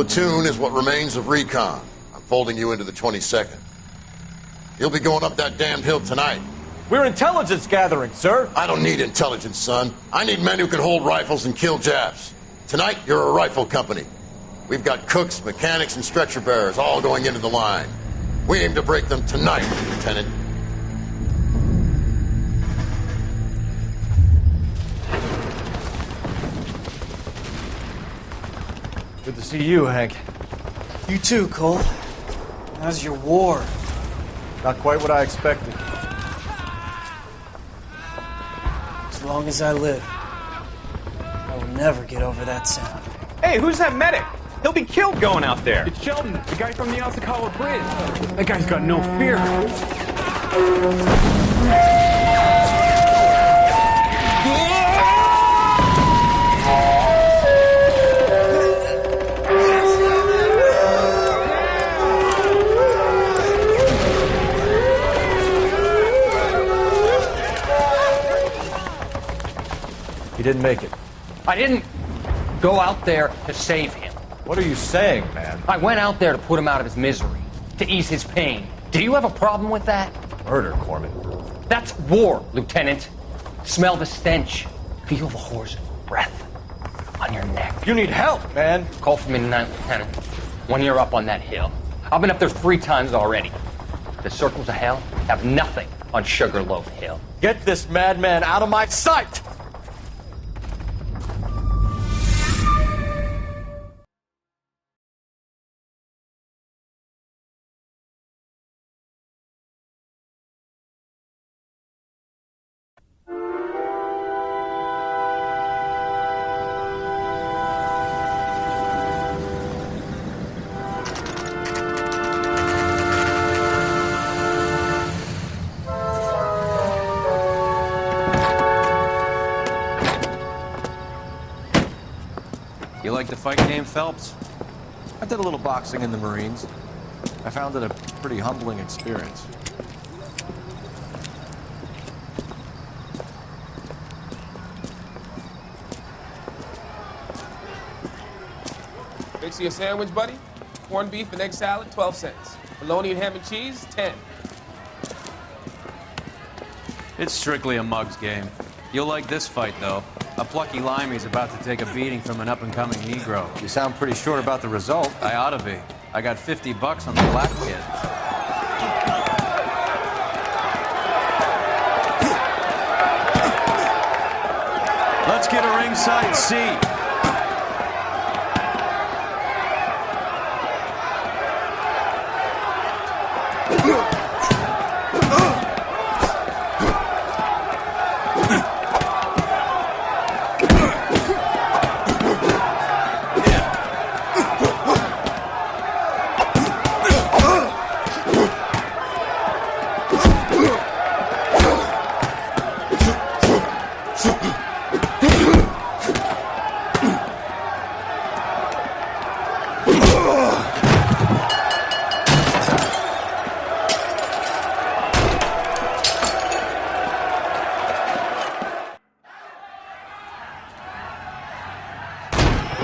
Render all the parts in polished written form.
platoon is what remains of recon. I'm folding you into the 22nd. You'll be going up that damned hill tonight. We're intelligence gathering, sir. I don't need intelligence, son. I need men who can hold rifles and kill Japs. Tonight, you're a rifle company. We've got cooks, mechanics, and stretcher bearers all going into the line. We aim to break them tonight, Lieutenant. Good to see you, Hank. You too, Cole. How's your war? Not quite what I expected. As long as I live, I will never get over that sound. Hey, who's that medic? He'll be killed going out there. It's Sheldon, the guy from the Osakawa Bridge. That guy's got no fear. He didn't make it. I didn't go out there to save him. What are you saying, man? I went out there to put him out of his misery, to ease his pain. Do you have a problem with that? Murder, Corman. That's war, Lieutenant. Smell the stench. Feel the horse's breath on your neck. You need help, man. Call for me tonight, Lieutenant. When you're up on that hill. I've been up there 3 times already. The circles of hell have nothing on Sugarloaf Hill. Get this madman out of my sight! You like the fight game, Phelps? I did a little boxing in the Marines. I found it a pretty humbling experience. Fix you a sandwich, buddy? Corned beef and egg salad, 12 cents. Bologna and ham and cheese, 10. It's strictly a mug's game. You'll like this fight, though. A plucky limey's about to take a beating from an up-and-coming Negro. You sound pretty sure about the result. I ought to be. I got $50 on the black kid. Let's get a ringside seat.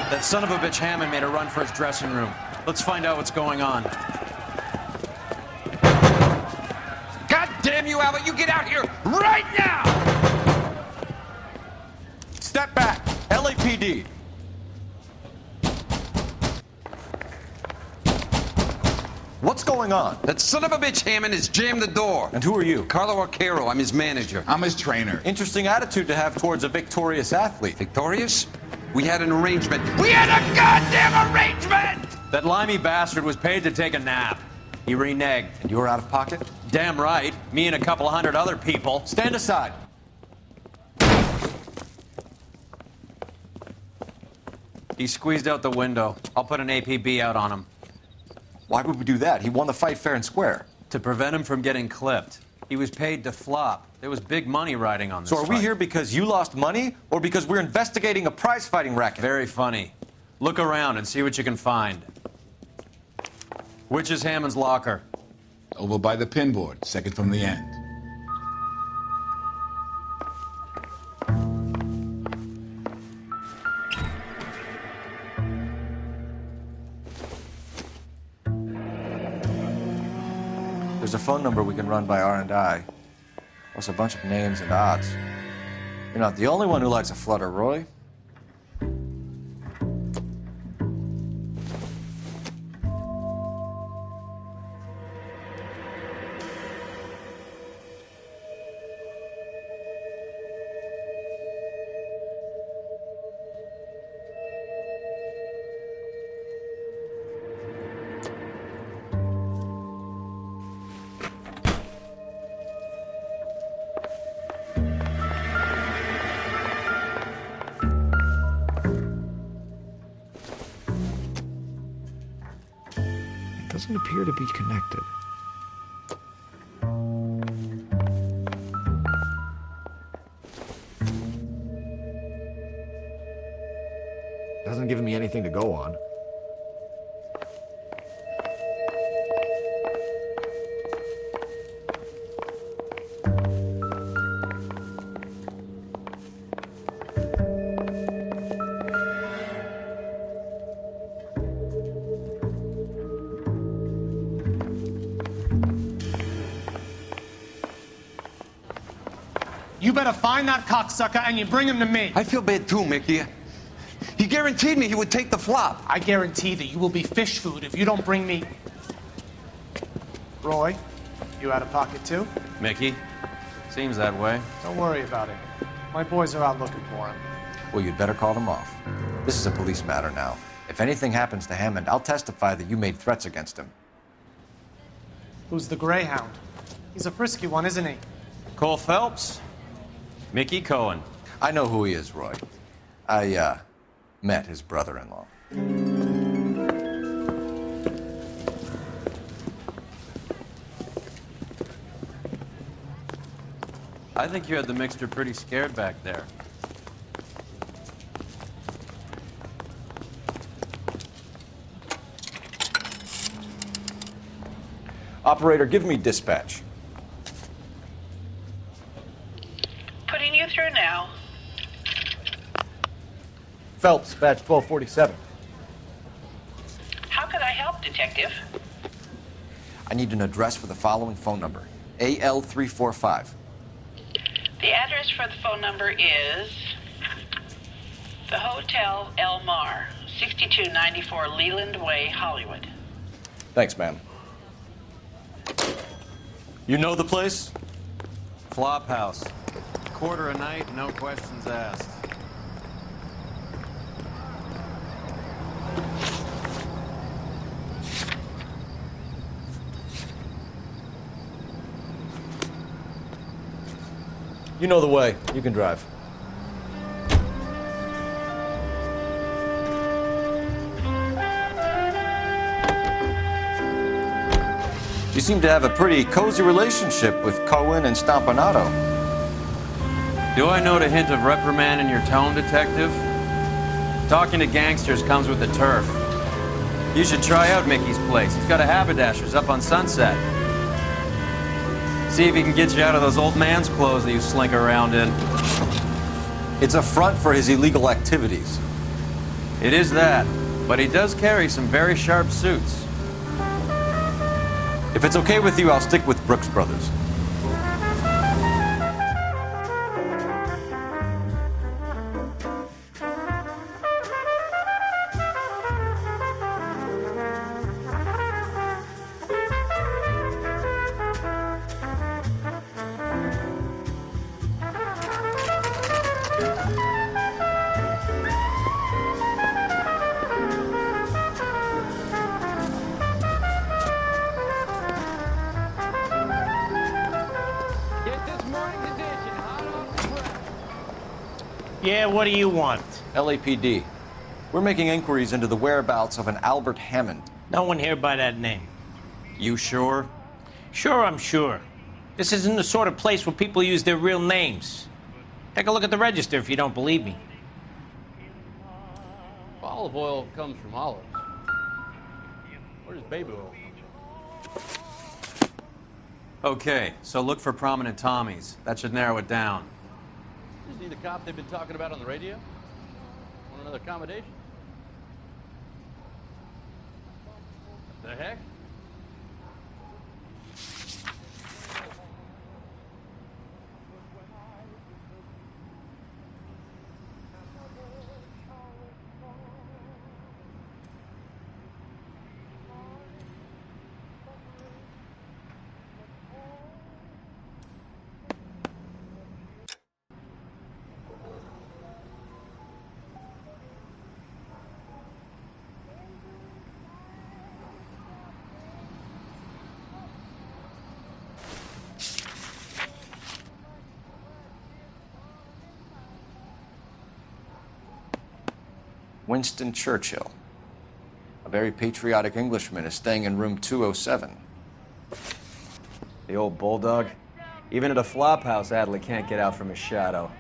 That son of a bitch Hammond made a run for his dressing room. Let's find out what's going on. God damn you, Albert! You get out here right now! Step back. LAPD. What's going on? That son of a bitch Hammond has jammed the door. And who are you? Carlo Arcaro, I'm his manager. I'm his trainer. Interesting attitude to have towards a victorious athlete. Victorious? We had an arrangement. We had a goddamn arrangement! That limey bastard was paid to take a nap. He reneged. And you were out of pocket? Damn right. Me and a couple hundred other people. Stand aside. He squeezed out the window. I'll put an APB out on him. Why would we do that? He won the fight fair and square. To prevent him from getting clipped. He was paid to flop. There was big money riding on this So are we fight. here because you lost money or because we're investigating a prize-fighting racket? Very funny. Look around and see what you can find. Which is Hammond's locker? Over by the pinboard, second from the end. There's a phone number we can run by R&I, plus a bunch of names and odds. You're not the only one who likes a flutter, Roy. Doesn't appear to be connected. Doesn't give me anything to go on. You better find that cocksucker and you bring him to me. I feel bad too, Mickey. He guaranteed me he would take the flop. I guarantee that you will be fish food if you don't bring me... Roy, you out of pocket too? Mickey? Seems that way. Don't worry about it. My boys are out looking for him. Well, you'd better call them off. This is a police matter now. If anything happens to Hammond, I'll testify that you made threats against him. Who's the Greyhound? He's a frisky one, isn't he? Cole Phelps? Mickey Cohen. I know who he is, Roy. I, met his brother-in-law. I think you had the mixture pretty scared back there. Operator, give me dispatch. Putting you through now. Phelps, badge 1247. How could I help, Detective? I need an address for the following phone number. AL345. The address for the phone number is the Hotel El Mar, 6294 Leland Way, Hollywood. Thanks, ma'am. You know the place? Flop house. Quarter a night, no questions asked. You know the way. You can drive. You seem to have a pretty cozy relationship with Cohen and Stompanato. Do I note a hint of reprimand in your tone, Detective? Talking to gangsters comes with the turf. You should try out Mickey's place. He's got a haberdasher's up on Sunset. See if he can get you out of those old man's clothes that you slink around in. It's a front for his illegal activities. It is that, but he does carry some very sharp suits. If it's okay with you, I'll stick with Brooks Brothers. Yeah, what do you want? LAPD. We're making inquiries into the whereabouts of an Albert Hammond. No one here by that name. You sure? Sure, I'm sure. This isn't the sort of place where people use their real names. Take a look at the register if you don't believe me. Olive oil comes from olives. Where does baby oil come from? Okay, so look for prominent Tommies. That should narrow it down. Is he the cop they've been talking about on the radio? Want another accommodation? The heck? Winston Churchill. A very patriotic Englishman is staying in room 207. The old bulldog. Even at a flop house, Adley can't get out from his shadow.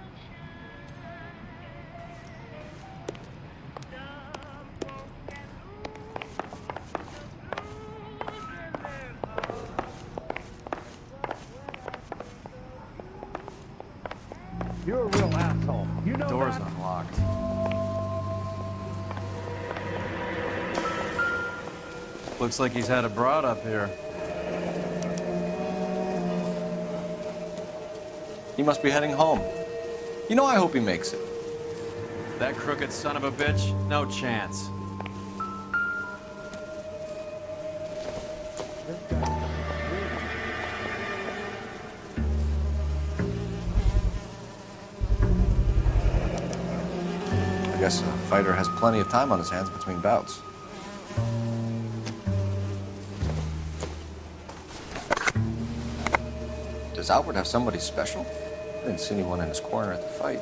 You're a real asshole. You know Door's that? unlocked. Looks like he's had a broad up here. He must be heading home. You know, I hope he makes it. That crooked son of a bitch? No chance. I guess a fighter has plenty of time on his hands between bouts. Does Albert have somebody special? I didn't see anyone in his corner at the fight.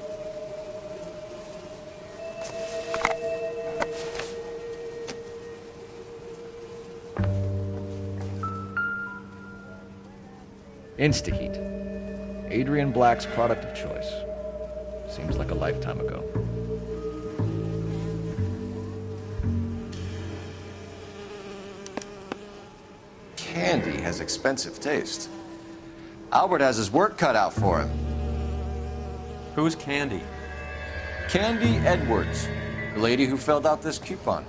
Instaheat. Adrian Black's product of choice. Seems like a lifetime ago. Candy has expensive taste. Albert has his work cut out for him. Who's Candy? Candy Edwards, the lady who filled out this coupon.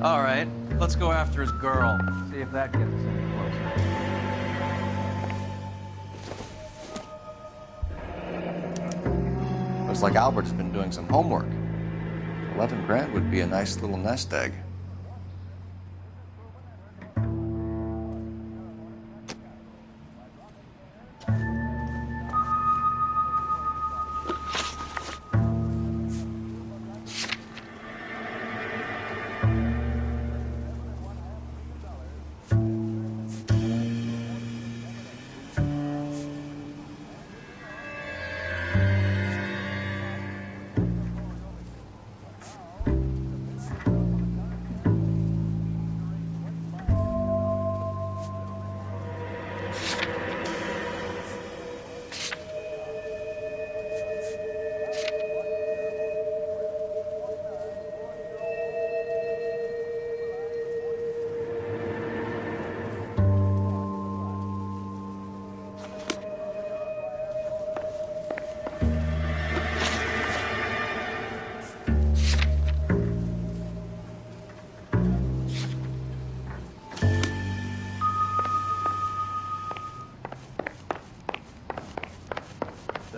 All right, let's go after his girl. See if that gets us any closer. Looks like Albert has been doing some homework. 11 grand would be a nice little nest egg.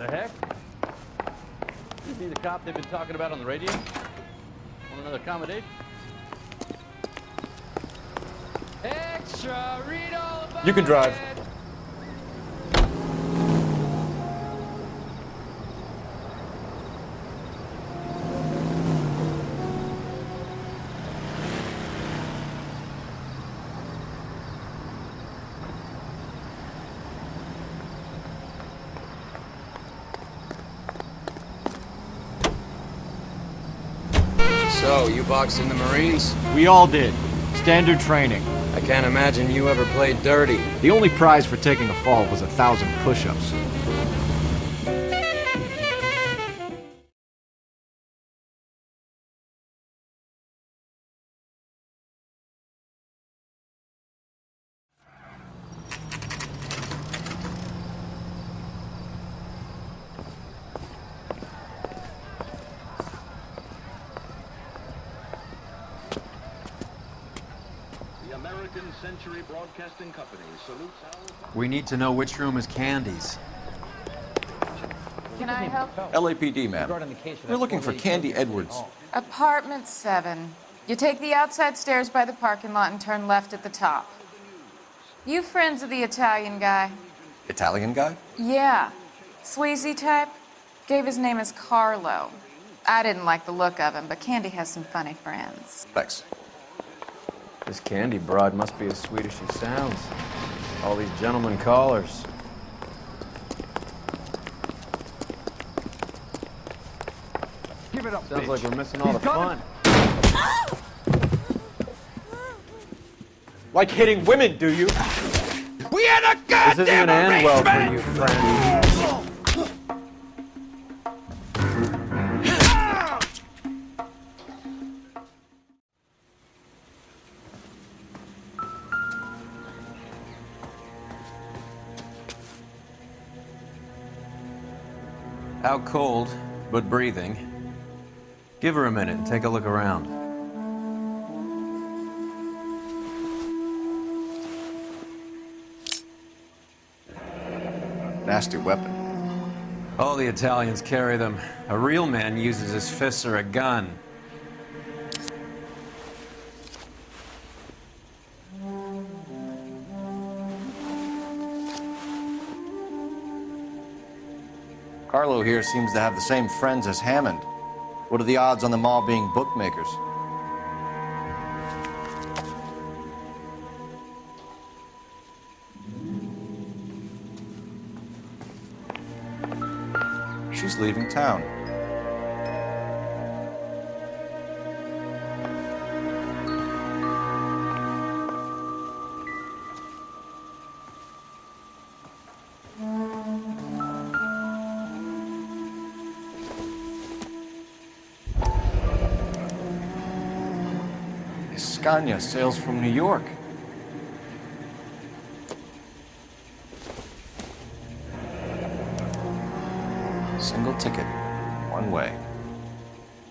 The heck? You see the cop they've been talking about on the radio? Want another accommodation? Extra, read all about You can drive. it. So, you boxed in the Marines? We all did. Standard training. I can't imagine you ever played dirty. The only prize for taking a fall was 1,000 push-ups. Century Broadcasting Company salutes our... We need to know which room is Candy's. Can I help? LAPD, ma'am. We're looking for Candy Edwards. Apartment 7. You take the outside stairs by the parking lot and turn left at the top. You friends of the Italian guy? Italian guy? Yeah. Sleazy type? Gave his name as Carlo. I didn't like the look of him, but Candy has some funny friends. Thanks. This Candy broad must be as sweet as she sounds. All these gentlemen callers. Give it up, Sounds bitch. like we're missing all the He's got fun. Like hitting women, do you? We had a goddamn This isn't gonna end well for you, friend. Out cold, but breathing. Give her a minute and take a look around. Nasty weapon. All the Italians carry them. A real man uses his fists or a gun. Carlo here seems to have the same friends as Hammond. What are the odds on them all being bookmakers? She's leaving town. Scania sails from New York. Single ticket, one way.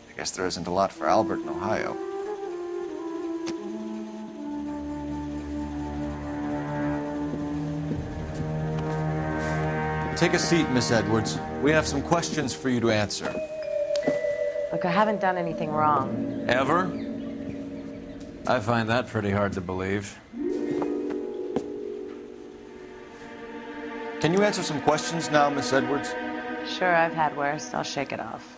I guess there isn't a lot for Albert in Ohio. Take a seat, Miss Edwards. We have some questions for you to answer. Look, I haven't done anything wrong. Ever? I find that pretty hard to believe. Can you answer some questions now, Miss Edwards? Sure, I've had worse. I'll shake it off.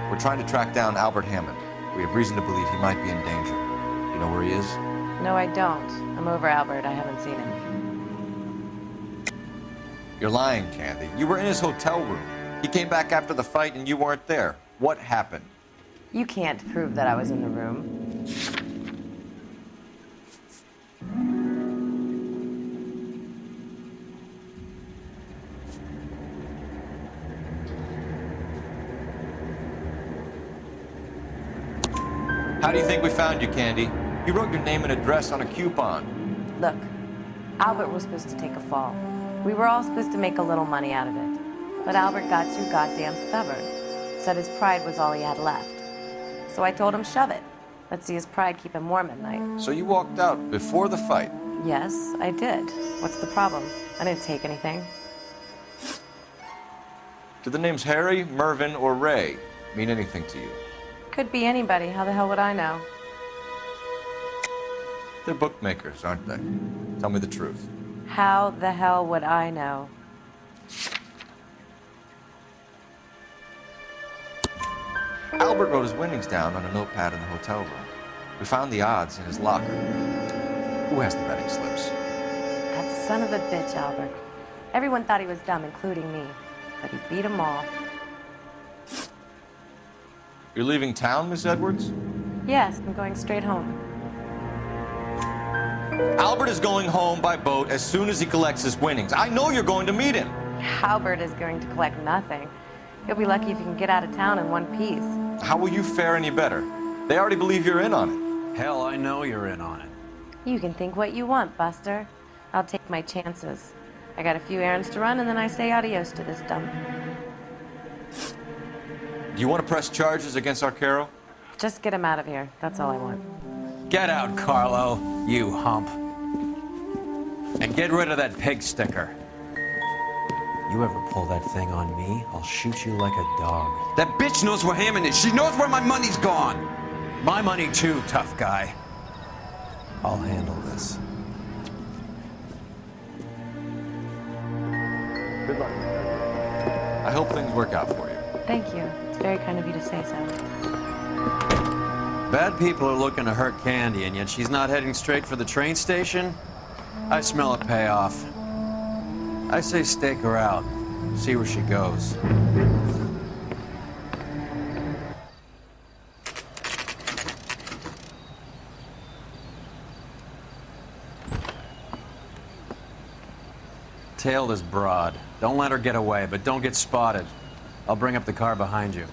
We're trying to track down Albert Hammond. We have reason to believe he might be in danger. You know where he is? No, I don't. I'm over Albert. I haven't seen him. You're lying, Candy. You were in his hotel room. He came back after the fight and you weren't there. What happened? You can't prove that I was in the room. How do you think we found you, Candy? You wrote your name and address on a coupon. Look, Albert was supposed to take a fall. We were all supposed to make a little money out of it. But Albert got too goddamn stubborn. Said his pride was all he had left. So I told him, shove it. Let's see his pride keep him warm at night. So you walked out before the fight? Yes, I did. What's the problem? I didn't take anything. Do the names Harry, Mervyn, or Ray mean anything to you? Could be anybody. How the hell would I know? They're bookmakers, aren't they? Tell me the truth. How the hell would I know? Albert wrote his winnings down on a notepad in the hotel room. We found the odds in his locker. Who has the betting slips? That son of a bitch, Albert. Everyone thought he was dumb, including me. But he beat them all. You're leaving town, Miss Edwards? Yes, I'm going straight home. Albert is going home by boat as soon as he collects his winnings. I know you're going to meet him. Albert is going to collect nothing. He'll be lucky if he can get out of town in one piece. How will you fare any better? They already believe you're in on it. Hell, I know you're in on it. You can think what you want, Buster. I'll take my chances. I got a few errands to run, and then I say adios to this dump. Do you want to press charges against Arcaro? Just get him out of here. That's all I want. Get out, Carlo, you hump. And get rid of that pig sticker. You ever pull that thing on me, I'll shoot you like a dog. That bitch knows where Hammond is. She knows where my money's gone. My money too, tough guy. I'll handle this. Good luck. I hope things work out for you. Thank you. It's very kind of you to say so. Bad people are looking to hurt Candy, and yet she's not heading straight for the train station? I smell a payoff. I say stake her out. See where she goes. Tail this broad. Don't let her get away, but don't get spotted. I'll bring up the car behind you.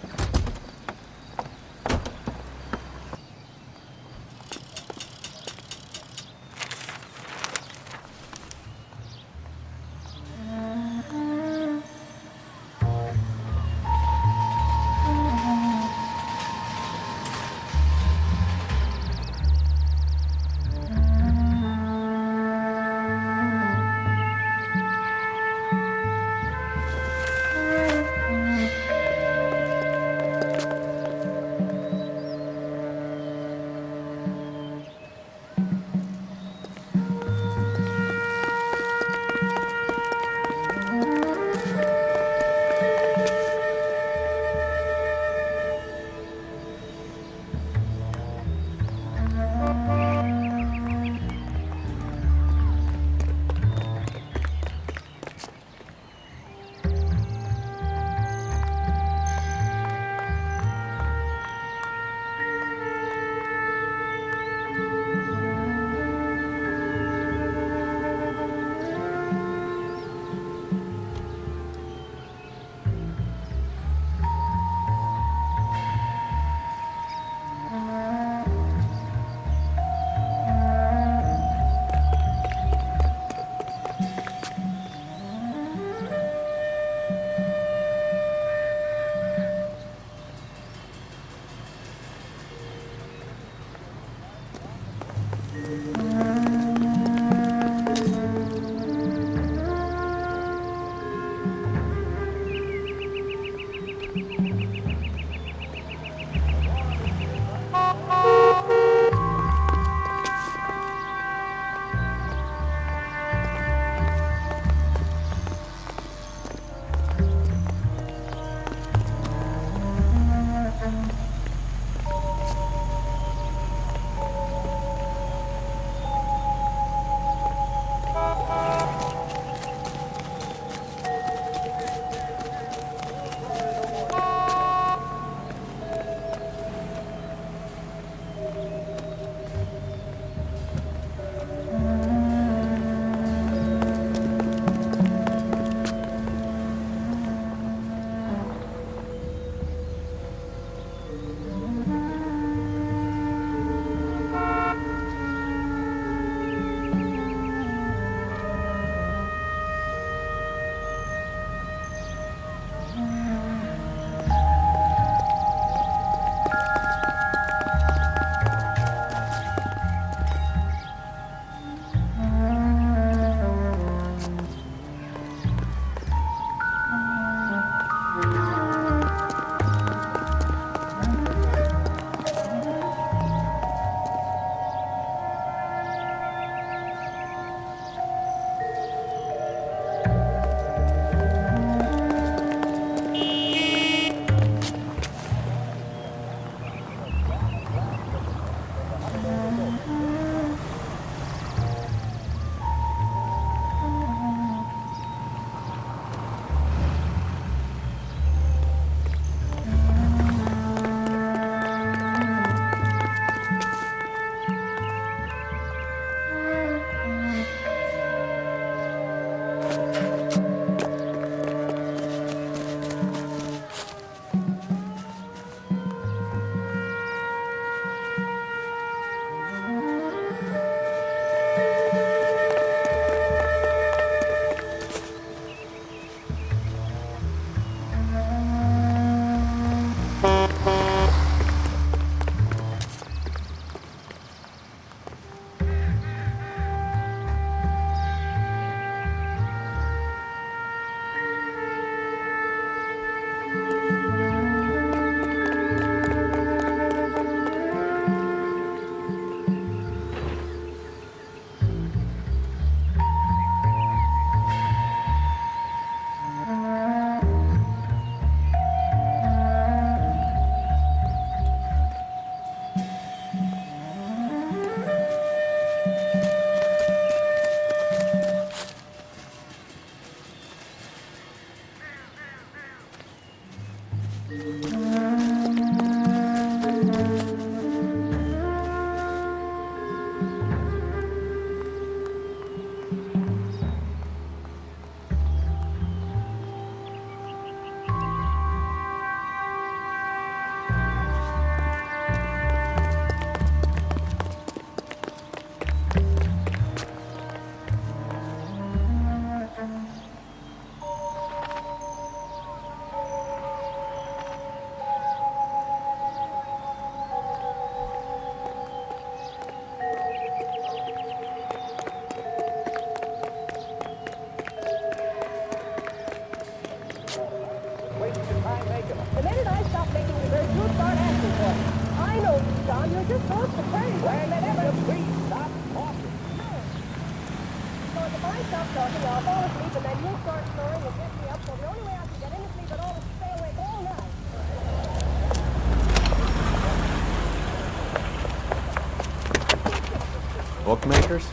Bookmakers?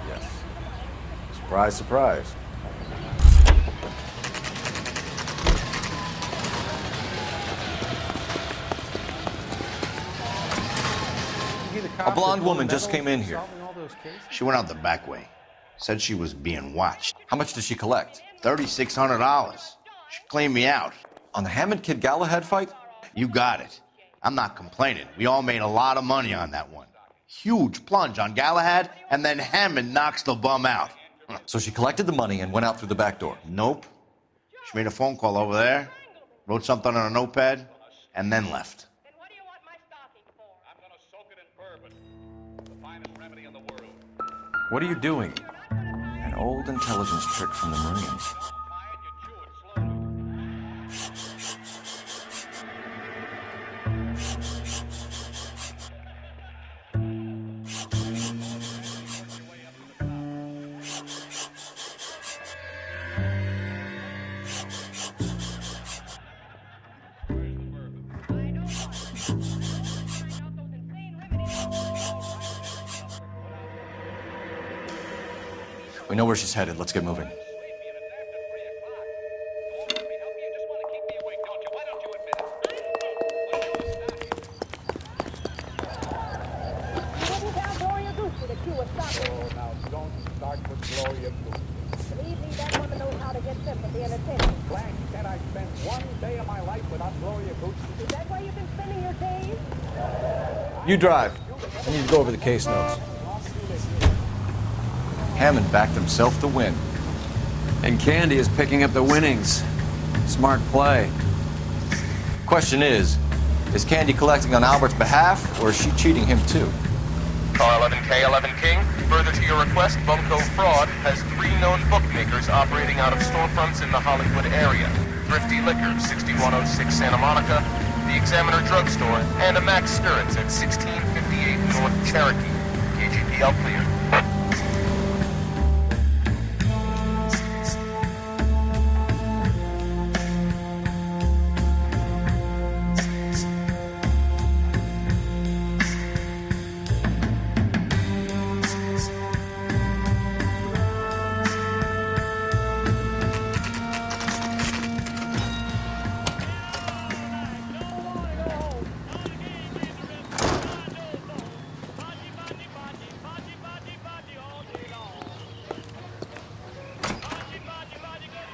Yes. Surprise, surprise. A blonde woman just came in here. She went out the back way. Said she was being watched. How much did she collect? $3,600. She cleaned me out. On the Hammond Kid Galahad fight? You got it. I'm not complaining. We all made a lot of money on that one. Huge plunge on Galahad, and then Hammond knocks the bum out. So she collected the money and went out through the back door? Nope. She made a phone call over there, wrote something on a notepad, and then left. What are you doing? An old intelligence trick from the Marines. We know where she's headed. Let's get moving. You drive. I need to go over the case notes. Hammond backed himself to win. And Candy is picking up the winnings. Smart play. Question is Candy collecting on Albert's behalf, or is she cheating him too? Car 11K, 11 King. Further to your request, Bumco Fraud has 3 known bookmakers operating out of storefronts in the Hollywood area. Thrifty Liquor, 6106 Santa Monica, the Examiner Drugstore, and a Max Spirits at 1658 North Cherokee. KGPL clear.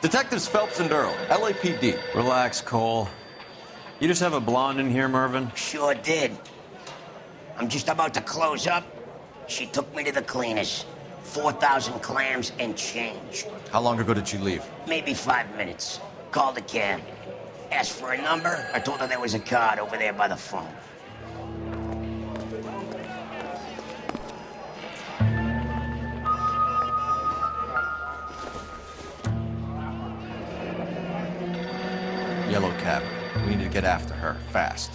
Detectives Phelps and Earl, LAPD. Relax, Cole. You just have a blonde in here, Mervyn? Sure did. I'm just about to close up. She took me to the cleaners. 4,000 clams and change. How long ago did she leave? Maybe 5 minutes. Called a cab. Asked for a number. I told her there was a card over there by the phone. Yellow cab. We need to get after her, fast.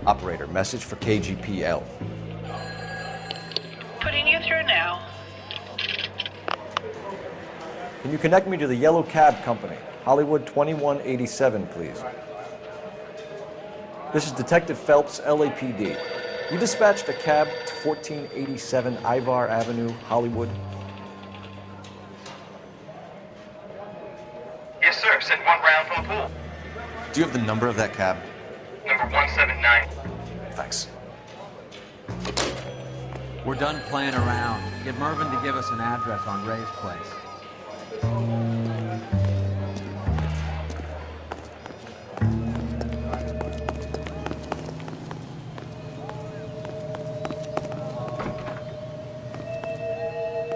Operator, message for KGPL. Putting you through now. Can you connect me to the Yellow Cab Company, Hollywood 2187, please? This is Detective Phelps, LAPD. You dispatched a cab to 1487 Ivar Avenue, Hollywood. Yes, sir. Sent 1 round from the pool. Do you have the number of that cab? Number 179. Thanks. We're done playing around. Get Mervyn to give us an address on Ray's place.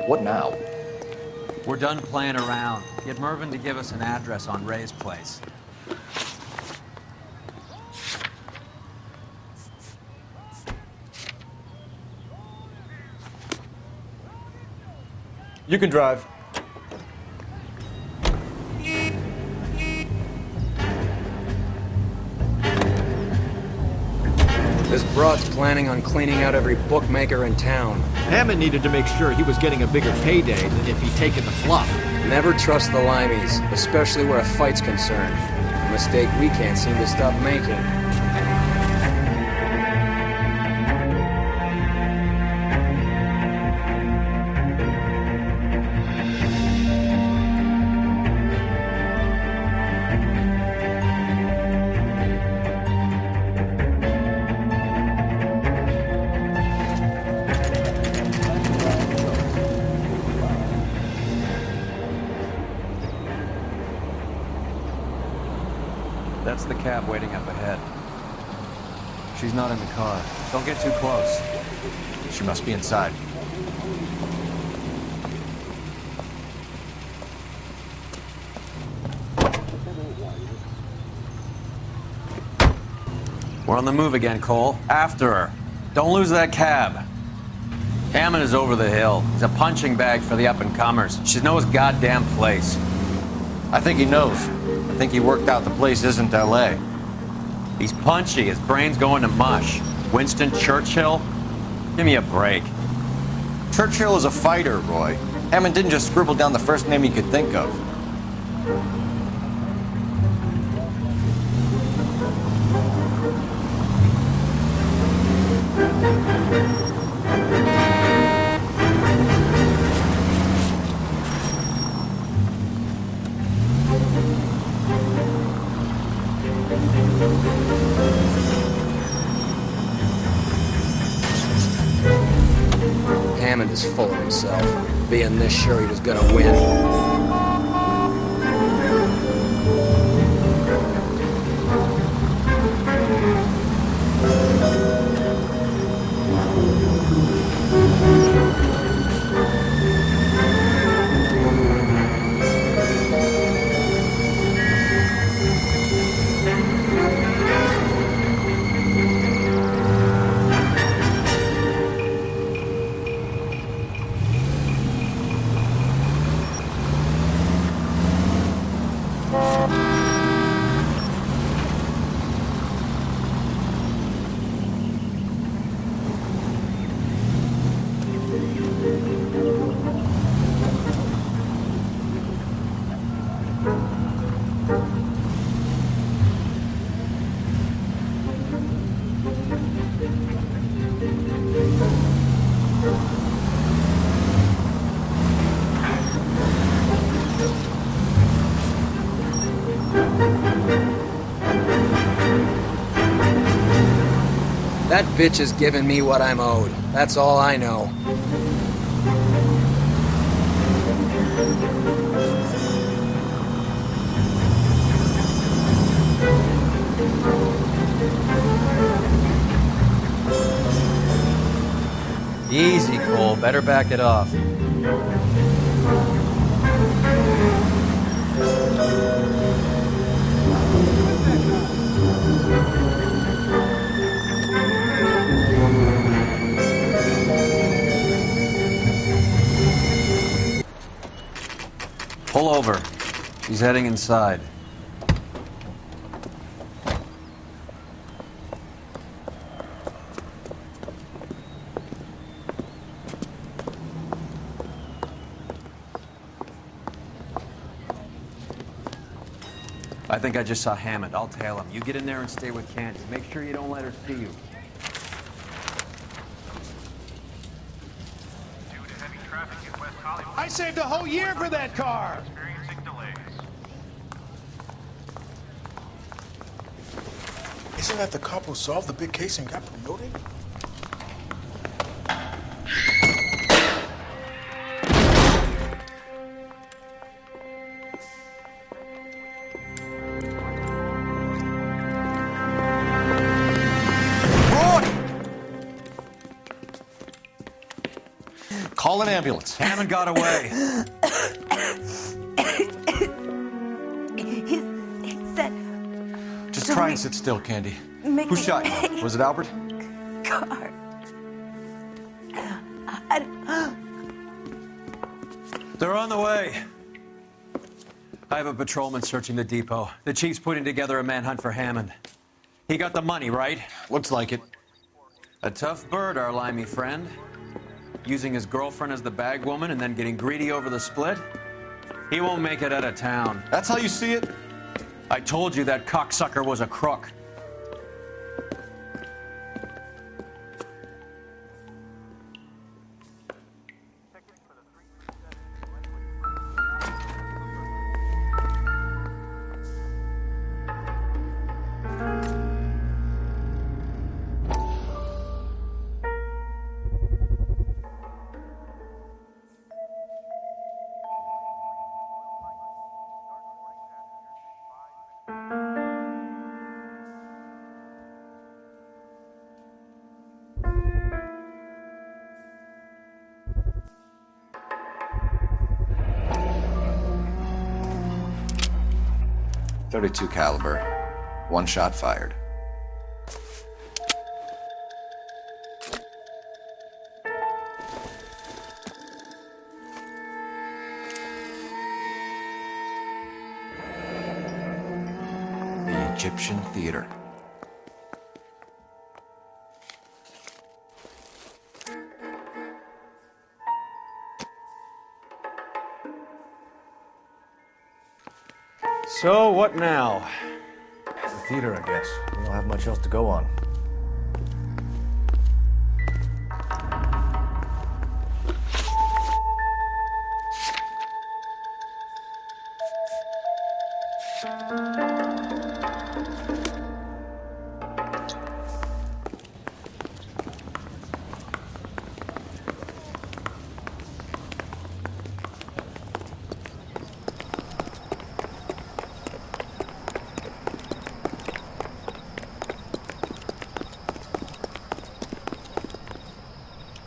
What now? We're done playing around. Get Mervyn to give us an address on Ray's place. You can drive. This broad's planning on cleaning out every bookmaker in town. Hammond needed to make sure he was getting a bigger payday than if he'd taken the flop. Never trust the limeys, especially where a fight's concerned. A mistake we can't seem to stop making. That's the cab waiting up ahead. She's not in the car. Don't get too close. She must be inside. We're on the move again, Cole. After her. Don't lose that cab. Hammond is over the hill. He's a punching bag for the up-and-comers. She knows his goddamn place. I think he knows. I think he worked out the place isn't L.A. He's punchy. His brain's going to mush. Winston Churchill? Give me a break. Churchill is a fighter, Roy. Hammond didn't just scribble down the first name he could think of. Hammond is full of himself, being this sure he was gonna win. That bitch is giving me what I'm owed. That's all I know. Easy, Cole. Better back it off. Pull over. He's heading inside. I think I just saw Hammond. I'll tail him. You get in there and stay with Candy. Make sure you don't let her see you. I saved a whole year for that car! Isn't that the cop who solved the big case and got promoted? Call an ambulance. Hammond got away. He said... Just try and sit still, Candy. Make Who me shot you? Was it Albert? car. They're on the way. I have a patrolman searching the depot. The chief's putting together a manhunt for Hammond. He got the money, right? Looks like it. A tough bird, our limey friend. Using his girlfriend as the bag woman and then getting greedy over the split. He won't make it out of town. That's how you see it? I told you that cocksucker was a crook. .32 caliber. One shot fired. The Egyptian Theater. So, what now? The theater, I guess. We don't have much else to go on.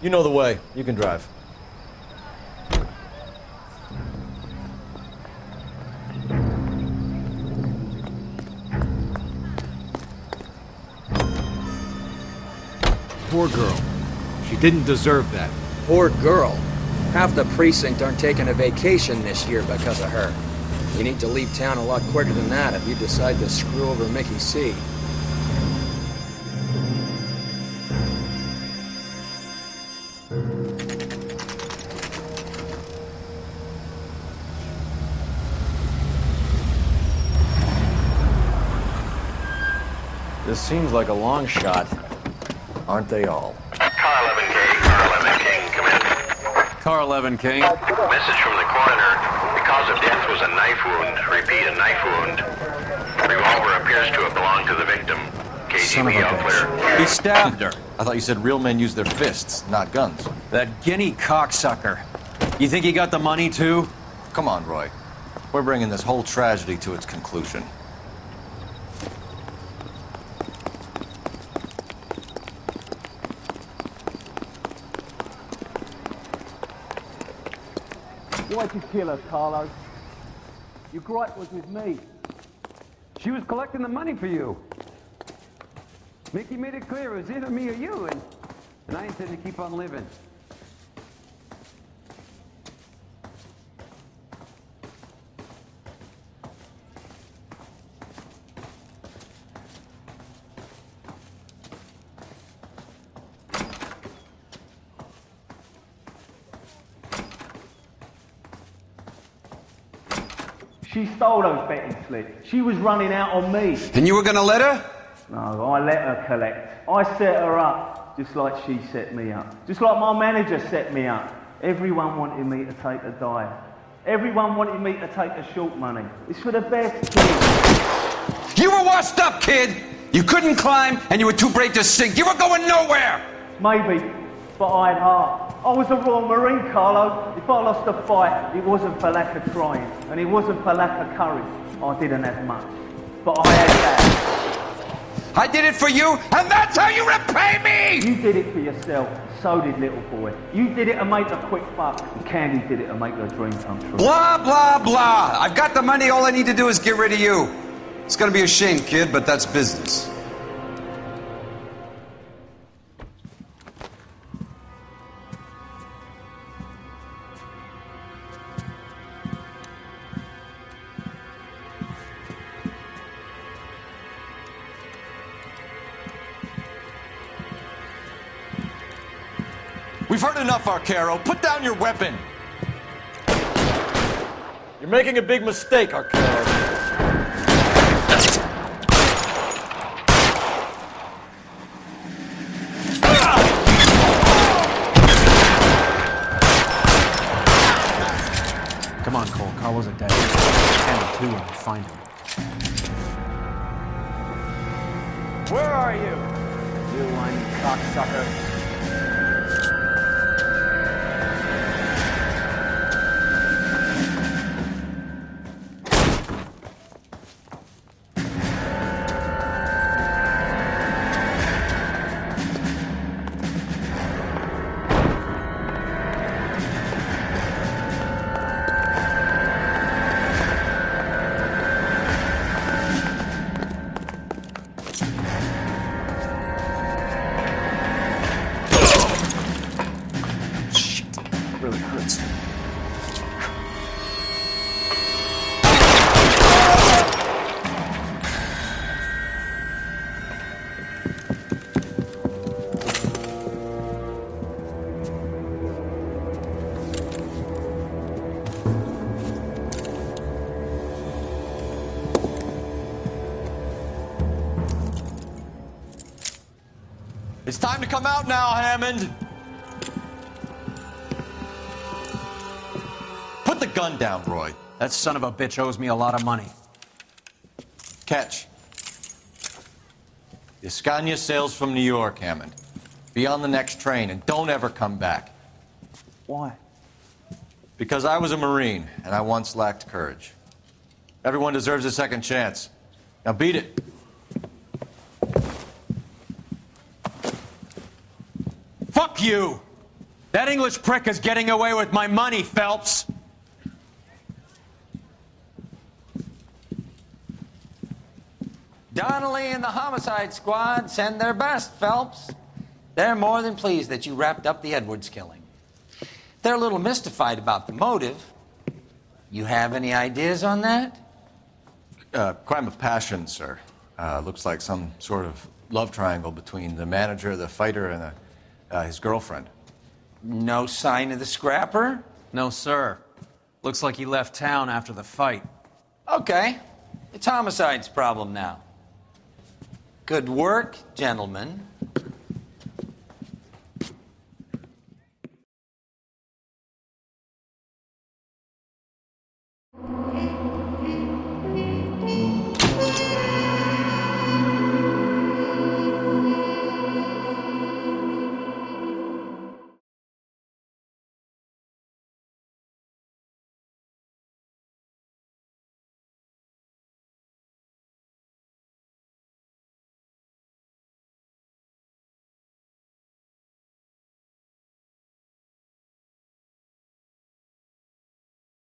You know the way. You can drive. Poor girl. She didn't deserve that. Poor girl. Half the precinct aren't taking a vacation this year because of her. You need to leave town a lot quicker than that if you decide to screw over Mickey C. This seems like a long shot. Aren't they all? Car 11K, Car 11 King, come in. Car 11 King. Message from the coroner. The cause of death was a knife wound. Repeat, a knife wound. The revolver appears to have belonged to the victim. Son of a KGB all clear. bitch. He stabbed her. I thought you said real men use their fists, not guns. That guinea cocksucker. You think he got the money too? Come on, Roy. We're bringing this whole tragedy to its conclusion. Why'd you kill her, Carlo? Your gripe was with me. She was collecting the money for you. Mickey made it clear it was either me or you, and I intend to keep on living. She stole those betting slips. She was running out on me. And you were gonna let her? No, I let her collect. I set her up, just like she set me up. Just like my manager set me up. Everyone wanted me to take a dive. Everyone wanted me to take a short money. It's for the best, kid. You were washed up, kid! You couldn't climb, and you were too brave to sink. You were going nowhere! Maybe, but I had heart. I was a Royal Marine, Carlo. If I lost a fight, it wasn't for lack of trying, and it wasn't for lack of courage. I didn't have much, but I had that. I did it for you, and that's how you repay me! You did it for yourself. So did little boy. You did it to make a quick buck, and Candy did it to make her dream come true. Blah, blah, blah. I've got the money. All I need to do is get rid of you. It's gonna be a shame, kid, but that's business. We've heard enough, Arcaro. Put down your weapon. You're making a big mistake, Arcaro. Come on, Cole. Carlo's a dead. Handle two and find him. Where are you? You whiny cocksucker. Really hurts. It's time to come out now, Hammond. Put the gun down, Roy. That son of a bitch owes me a lot of money. Catch. The Scania sails from New York, Hammond. Be on the next train and don't ever come back. Why? Because I was a Marine and I once lacked courage. Everyone deserves a second chance. Now beat it. Fuck you! That English prick is getting away with my money, Phelps! Donnelly and the homicide squad send their best, Phelps. They're more than pleased that you wrapped up the Edwards killing. They're a little mystified about the motive. You have any ideas on that? Crime of passion, sir. Looks like some sort of love triangle between the manager, the fighter, and his girlfriend. No sign of the scrapper? No, sir. Looks like he left town after the fight. Okay. It's homicide's problem now. Good work, gentlemen.